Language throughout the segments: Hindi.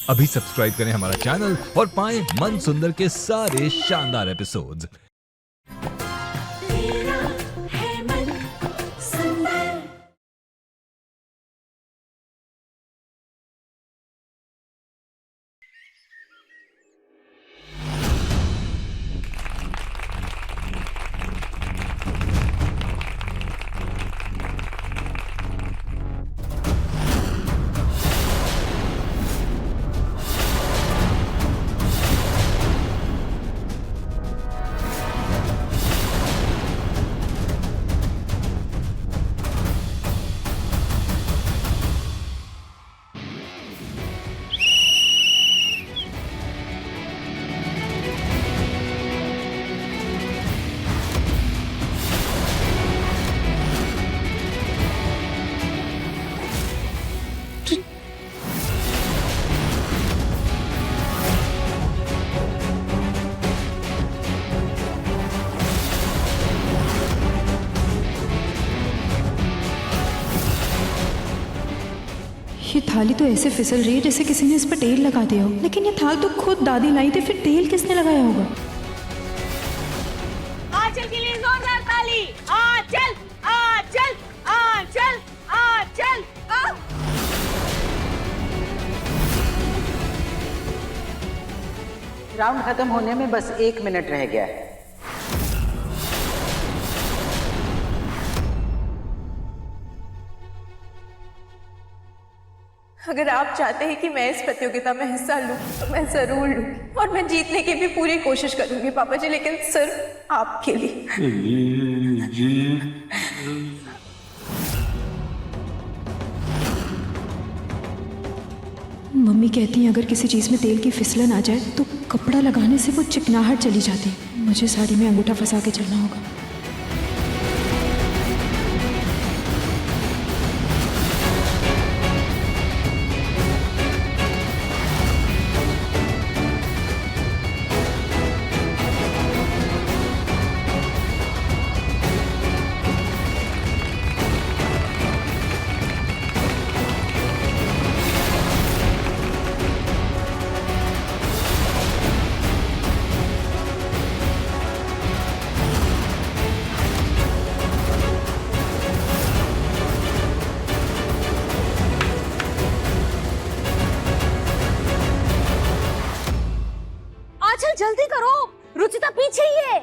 अभी सब्सक्राइब करें हमारा चैनल और पाएं मन सुंदर के सारे शानदार एपिसोड्स। तेरा है मन सुंदर। ये थाली तो ऐसे फिसल रही है जैसे किसी ने इस पर तेल लगा दिया हो, लेकिन ये थाल तो खुद दादी लाई थी, फिर तेल किसने लगाया होगा? आंचल के लिए जोरदार ताली। आंचल, आंचल, आंचल, आंचल। राउंड खत्म होने में बस 1 मिनट रह गया है। अगर आप चाहते हैं कि मैं इस प्रतियोगिता में हिस्सा लूं तो मैं जरूर लूंगी और मैं जीतने की भी पूरी कोशिश करूंगी पापा जी, लेकिन सिर्फ आपके लिए। मम्मी कहती हैं अगर किसी चीज़ में तेल की फिसलन आ जाए तो कपड़ा लगाने से वो चिकनाहट चली जाती है। मुझे साड़ी में अंगूठा फंसा के चलना होगा। आंचल जल्दी करो, रुचिता पीछे ही है।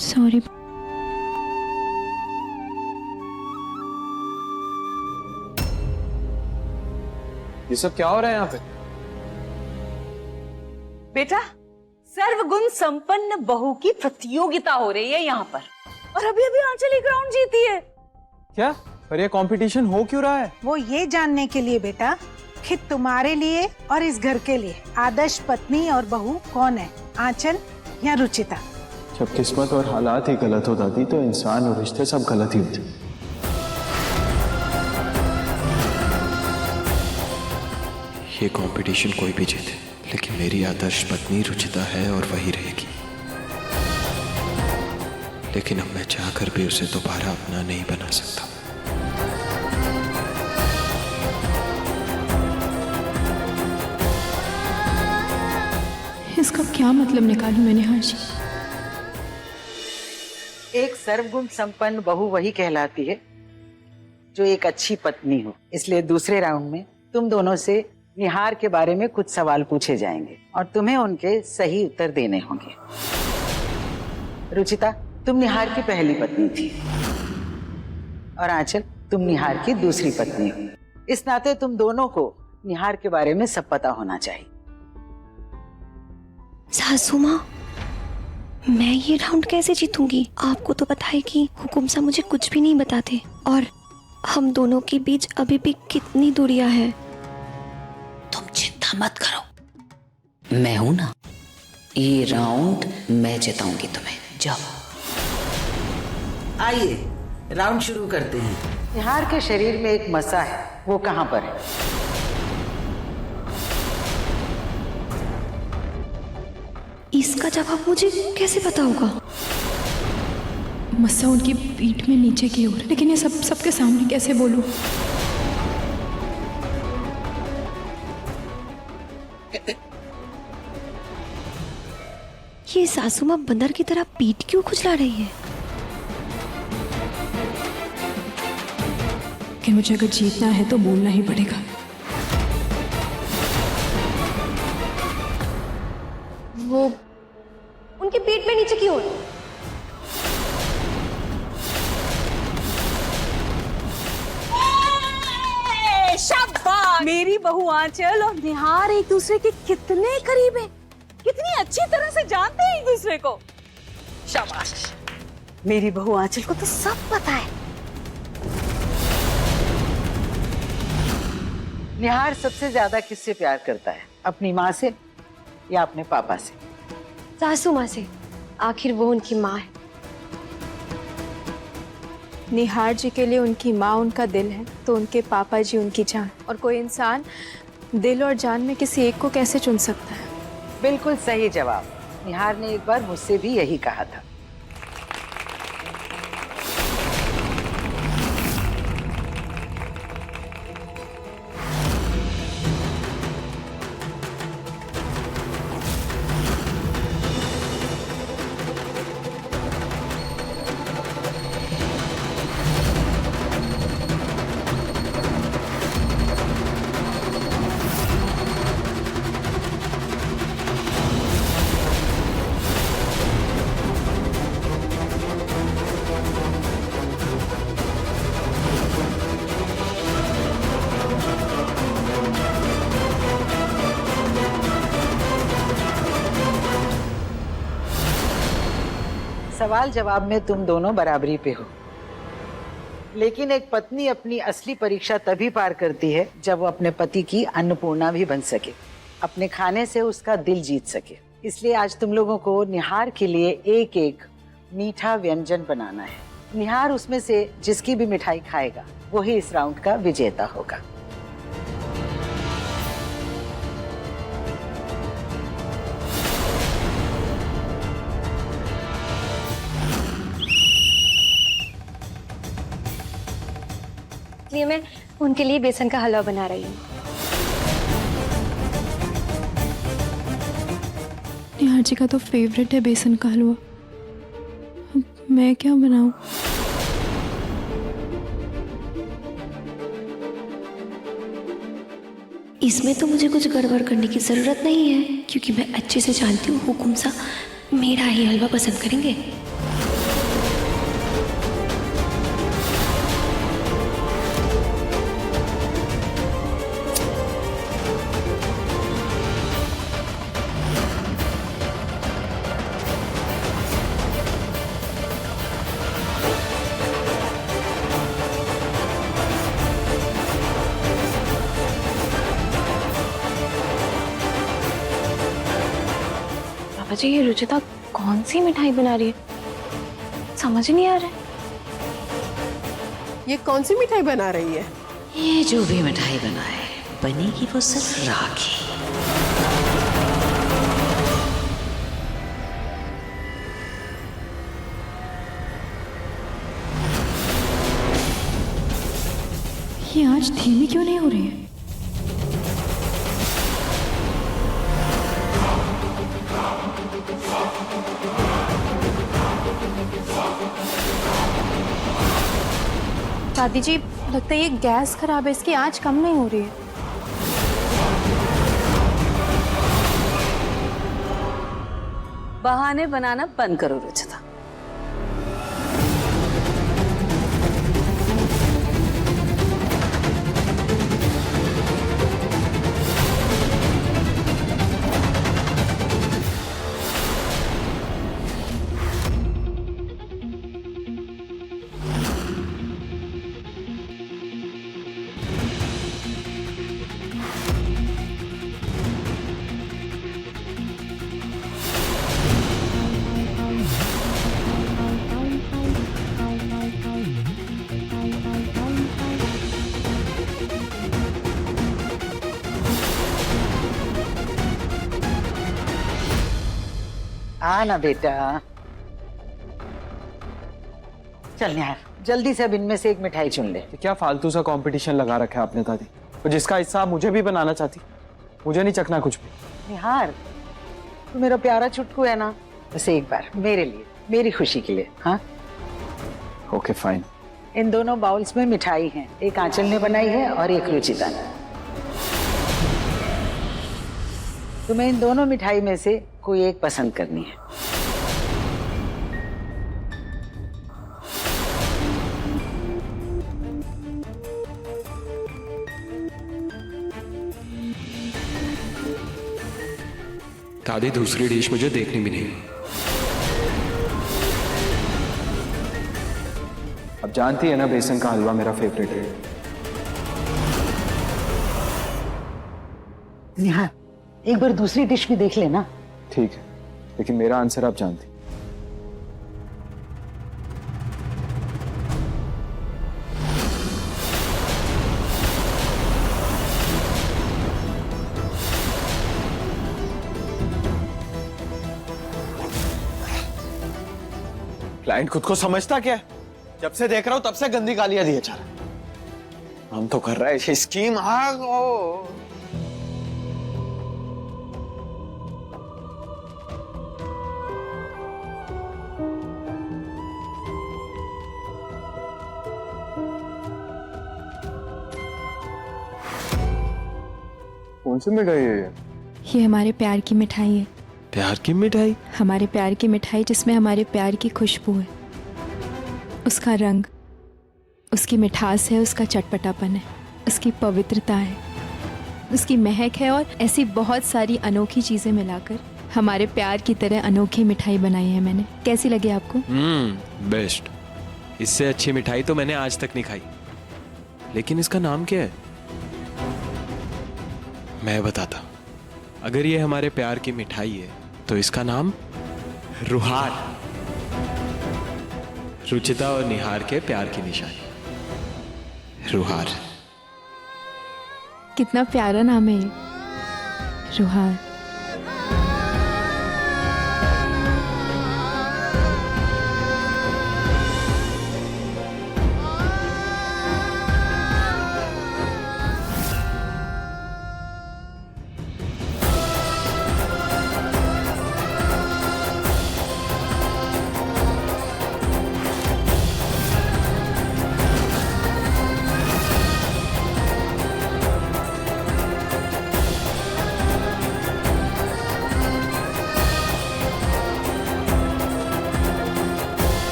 सॉरी। ये सब क्या हो रहा है यहाँ पे? बेटा, सर्वगुण संपन्न बहू की प्रतियोगिता हो रही है यहाँ पर, और अभी अभी आंचल ही ग्राउंड जीती है। क्या? पर ये कंपटीशन हो क्यों रहा है? वो ये जानने के लिए बेटा कि तुम्हारे लिए और इस घर के लिए आदर्श पत्नी और बहू कौन है, आंचल या रुचिता। जब किस्मत और हालात ही गलत हो दादी तो इंसान और रिश्ते सब गलत ही होते। ये कंपटीशन कोई भी जीते, लेकिन मेरी आदर्श पत्नी रुचिता है और वही रहेगी। लेकिन अब मैं चाहकर भी उसे दोबारा अपना नहीं बना सकता। इसका क्या मतलब निकालूं मैंने निहार जी? एक सर्वगुण संपन्न बहू वही कहलाती है जो एक अच्छी पत्नी हो। इसलिए दूसरे राउंड में तुम दोनों से निहार के बारे में कुछ सवाल पूछे जाएंगे और तुम्हें उनके सही उत्तर देने होंगे। रुचिता, तुम निहार की पहली पत्नी थी और आंचल, तुम निहार की दूसरी पत्नी हो। इस नाते तुम दोनों को निहार के बारे में सब पता होना चाहिए। सासू माँ, मैं ये राउंड कैसे जीतूंगी? आपको तो पता है कि हुकुम सा मुझे कुछ भी नहीं बताते और हम दोनों के बीच अभी भी कितनी दूरियां हैं। तुम चिंता मत करो, मैं हूं ना। ये राउंड मैं जिताऊंगी तुम्हें। जाओ। आइए राउंड शुरू करते हैं। निहार के शरीर में एक मसा है, वो कहाँ पर है? इसका जवाब मुझे कैसे पता होगा? मस्सा उनकी पीठ में नीचे की ओर, लेकिन ये सबके सामने कैसे बोलूं? ये सासू माँ बंदर की तरह पीठ क्यों खुजला रही है? कि मुझे अगर जीतना है तो बोलना ही पड़ेगा। वो उनके पीठ में नीचे की ओर। शाबाश! मेरी बहू आंचल और निहार एक दूसरे के कितने करीब हैं, कितनी अच्छी तरह से जानते हैं एक दूसरे को। शाबाश! मेरी बहू आंचल को तो सब पता है। निहार सबसे ज्यादा किससे प्यार करता है, अपनी माँ से या अपने पापा से? सासू माँ से। आखिर वो उनकी माँ है। निहार जी के लिए उनकी माँ उनका दिल है, तो उनके पापा जी उनकी जान। और कोई इंसान दिल और जान में किसी एक को कैसे चुन सकता है? बिल्कुल सही जवाब। निहार ने एक बार मुझसे भी यही कहा था। सवाल जवाब में तुम दोनों बराबरी पे हो, लेकिन एक पत्नी अपनी असली परीक्षा तभी पार करती है जब वो अपने पति की अन्नपूर्णा भी बन सके, अपने खाने से उसका दिल जीत सके। इसलिए आज तुम लोगों को निहार के लिए एक एक मीठा व्यंजन बनाना है। निहार उसमें से जिसकी भी मिठाई खाएगा वही इस राउंड का विजेता होगा। इसलिए मैं उनके लिए बेसन का हलवा बना रही हूँ। निहार जी का तो फेवरेट है बेसन का हलवा। अब मैं क्या बनाऊं? इसमें तो मुझे कुछ गड़बड़ करने की जरूरत नहीं है, क्योंकि मैं अच्छे से जानती हूँ हुकुम सा मेरा ही हलवा पसंद करेंगे। पापा जी, ये रुचिता कौन सी मिठाई बना रही है? समझ ही नहीं आ रहा है। ये कौन सी मिठाई बना रही है? ये जो भी मिठाई बनाए बनेगी वो सिर्फ राखी। ये आँच धीमी क्यों नहीं हो रही है? दादी जी, लगता है ये गैस खराब है, इसकी आंच कम नहीं हो रही है। बहाने बनाना बंद करो रुचिता। ना बेटा, चल निहार, जल्दी से अब इनमें से एक मिठाई चुन ले। क्या फालतू सा कंपटीशन लगा रखा है आपने दादी? तो जिसका हिस्सा मुझे भी बनाना चाहती, मुझे नहीं चखना कुछ भी। निहार, तू मेरा प्यारा चुटकू है ना, बस एक बार मेरे लिए, मेरी खुशी के लिए। हाँ ओके फाइन। इन दोनों बाउल्स में मिठाई है, एक आंचल ने बनाई है और एक रुचिता ने। तुम्हें इन दोनों मिठाई में से कोई एक पसंद करनी है। दादी, दूसरी डिश मुझे देखनी भी नहीं। अब जानती है ना, बेसन का हलवा मेरा फेवरेट है। निहार, एक बार दूसरी डिश भी देख लेना। ठीक है, लेकिन मेरा आंसर आप जानती। क्लाइंट खुद को समझता क्या है? जब से देख रहा हूं तब से गंदी गालियां दिए जा रहा। हम तो कर रहे हैं स्कीम। कौन सी मिठाई है ये हमारे प्यार की मिठाई है। प्यार की मिठाई? हमारे प्यार की मिठाई जिसमें हमारे प्यार की खुशबू है, उसका रंग, उसकी मिठास है, उसका चटपटापन है, उसकी पवित्रता है, उसकी महक है और ऐसी बहुत सारी अनोखी चीज़ें मिलाकर हमारे प्यार की तरह अनोखी मिठाई बनाई है मैंने। कैसी लगी आपको? बेस्ट। इससे अच्छी मिठाई तो मैंने आज तक नहीं खाई। लेकिन इसका नाम क्या है? मैं बताता। अगर ये हमारे प्यार की मिठाई है तो इसका नाम रुहार, रुचिता और निहार के प्यार की निशानी, रुहार। कितना प्यारा नाम है ये, रुहार।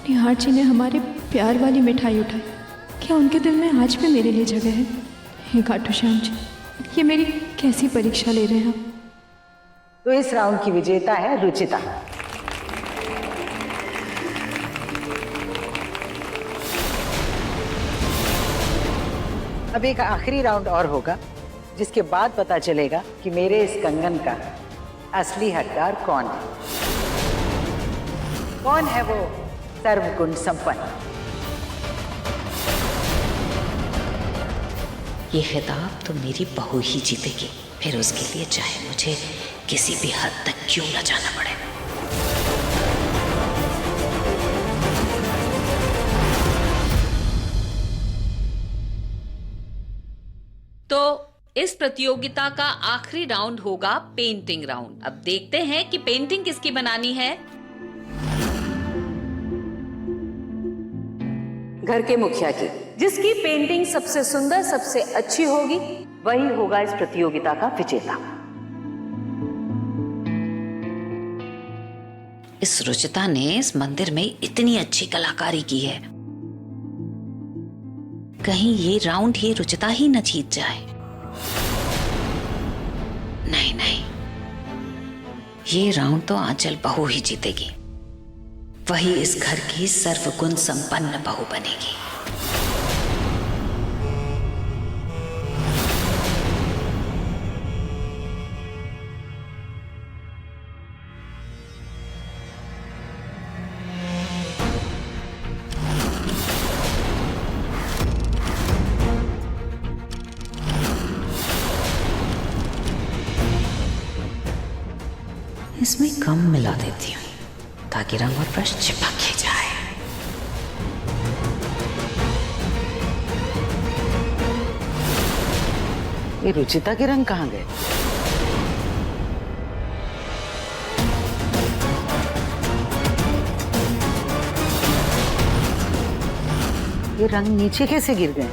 निहार जी ने हमारे प्यार वाली मिठाई उठाई। क्या उनके दिल में आज भी मेरे लिए जगह है? हे खाटू श्याम जी, ये मेरी कैसी परीक्षा ले रहे हैं आप? तो इस राउंड की विजेता है रुचिता। अब एक आखिरी राउंड और होगा, जिसके बाद पता चलेगा कि मेरे इस कंगन का असली हकदार कौन है। कौन है वो सर्वगुण संपन्न? ये खिताब तो मेरी बहू ही जीतेगी, फिर उसके लिए चाहे मुझे किसी भी हद तक क्यों न जाना पड़े। तो इस प्रतियोगिता का आखिरी राउंड होगा पेंटिंग राउंड। अब देखते हैं कि पेंटिंग किसकी बनानी है। घर के मुखिया की। जिसकी पेंटिंग सबसे सुंदर, सबसे अच्छी होगी, वही होगा इस प्रतियोगिता का विजेता। इस रुचिता ने इस मंदिर में इतनी अच्छी कलाकारी की है, कहीं ये राउंड ये रुचिता ही न जीत जाए। नहीं नहीं, ये राउंड तो आंचल बहू ही जीतेगी। वही इस घर की सर्वगुण संपन्न बहू बनेगी। इसमें कम मिला देती हूँ ताकि रंग और ब्रश चिपक ही जाए। ये रुचिता के रंग कहाँ गए? ये रंग नीचे कैसे गिर गए?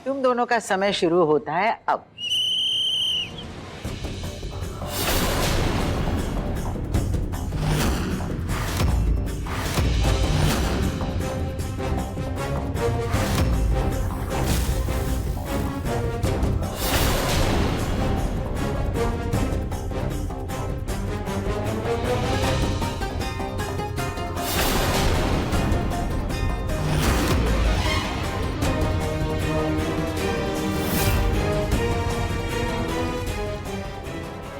तुम दोनों का समय शुरू होता है अब।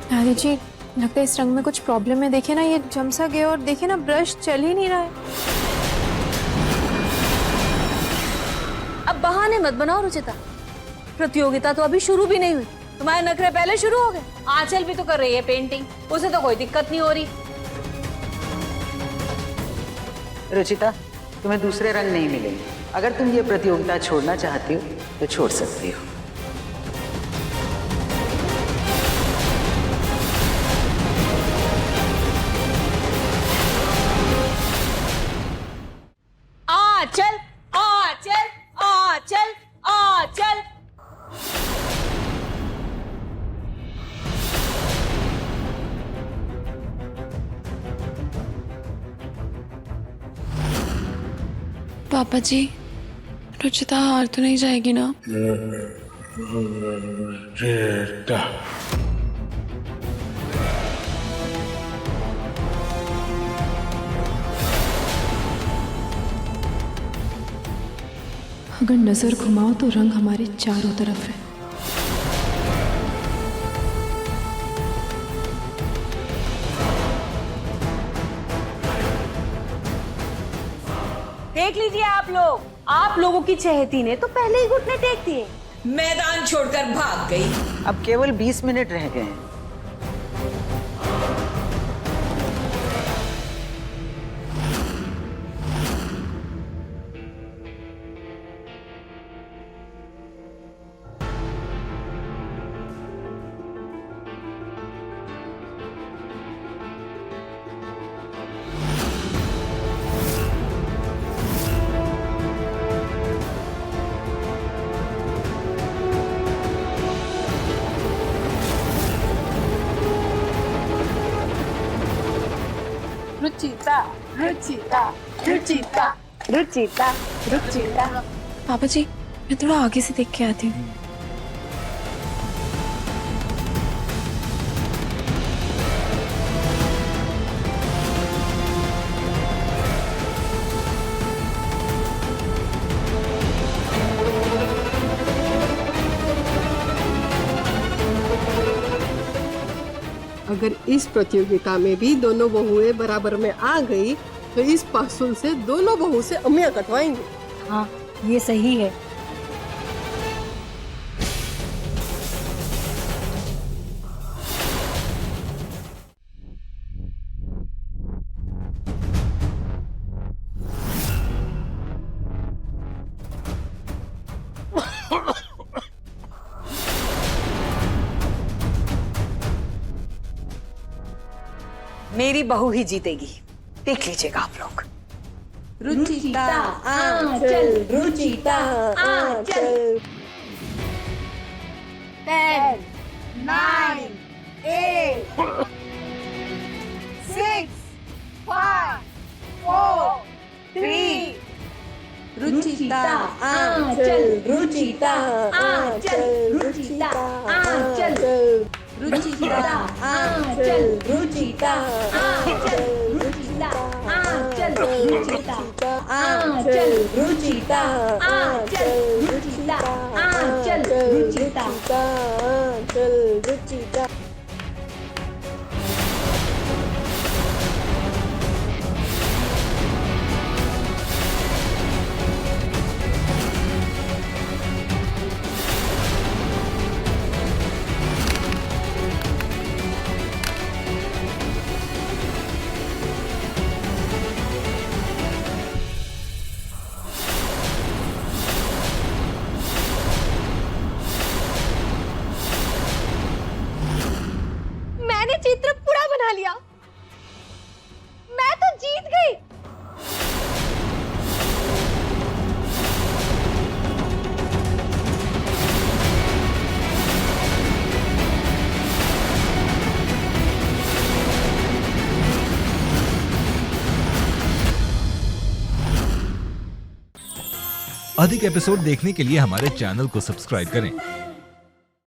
नारी जी, लगता है इस रंग में कुछ प्रॉब्लम है। देखिए ना, ये जम सा गया और देखिए ना, ब्रश चल ही नहीं रहा है। अब बहाने मत बनाओ रुचिता, प्रतियोगिता तो अभी शुरू भी नहीं हुई, तुम्हारे नखरे पहले शुरू हो गए। आंचल भी तो कर रही है पेंटिंग, उसे तो कोई दिक्कत नहीं हो रही। रुचिता, तुम्हें दूसरे रंग नहीं मिलेंगे। अगर तुम ये प्रतियोगिता छोड़ना चाहती हो तो छोड़ सकती हो। आंचल, आंचल, आंचल, आंचल। पापा जी, रुचिता हार तो नहीं जाएगी ना? अगर नजर घुमाओ तो रंग हमारे चारों तरफ है। देख लीजिए आप लोगों की चहेती ने तो पहले ही घुटने टेक दिए, मैदान छोड़कर भाग गई। अब केवल 20 मिनट रह गए हैं। रुचिता, रुचिता, रुचिता, रुचिता, रुचिता। पापा जी, मैं थोड़ा आगे से देख के आती हूँ। अगर इस प्रतियोगिता में भी दोनों बहुएं बराबर में आ गई तो इस पासुल से दोनों बहू से अम्मियाँ कटवाएंगे। हाँ ये सही है। मेरी बहू ही जीतेगी, देख लीजिएगा आप लोग। रुचिता आंचल, रुचिता आंचल। 10, 9, 8, 6, 5, 4, 3। रुचिता आंचल, रुचिता आंचल, रुचिता आंचल, रुचिता आंचल, रुचिता आंचल, रुचिता आंचल, रुचिता आंचल, रुचिता आंचल, रुचिता आंचल, रुचिता आंचल, रुचिता। चित्र पूरा बना लिया, मैं तो जीत गई। अधिक एपिसोड देखने के लिए हमारे चैनल को सब्सक्राइब करें